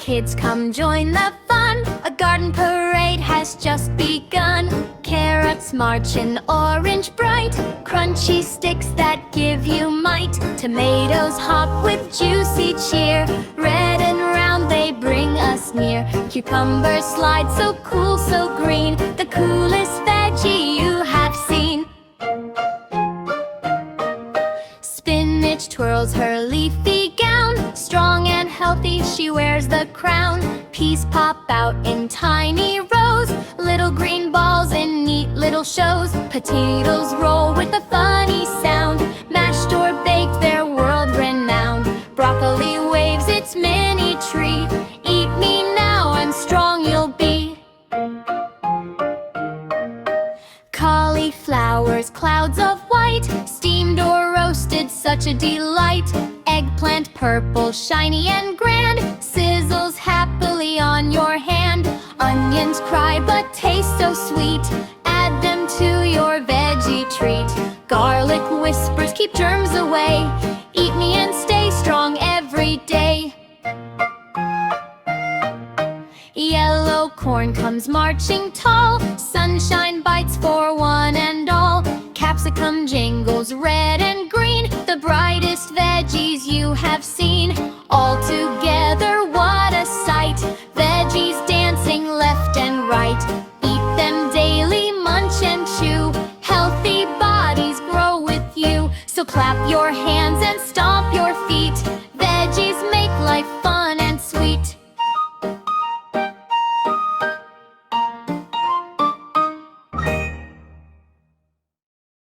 Kids, come join the fun. A garden parade has just begun. Carrots march in orange bright, crunchy sticks that give you might. Tomatoes hop with juicy cheer, red and round they bring us near. Cucumbers slide so cool, so green, the coolest veggie you have seen. Spinach twirls her leafy gown, strong and healthy she wears the crown. Peas pop out in tiny rows, little green balls in neat little shows. Potatoes roll with a funny sound, mashed or baked they're world renowned. Broccoli waves its mini tree, eat me now and strong you'll be. Cauliflowers, clouds of white, steamed or roasted, such a delight. Eggplant, purple, shiny and grand, sizzles happily on your hand. Onions cry but taste so sweet, add them to your veggie treat. Garlic whispers, keep germs away, eat me and stay strong every day. Yellow corn comes marching tall, sunshine bites for one and all. Capsicum jingles red and green, the brightest veggies you have seen. All together, what a sight, veggies dancing left and right. Eat them daily, munch and chew, healthy bodies grow with you. So clap your hands and stomp your feet,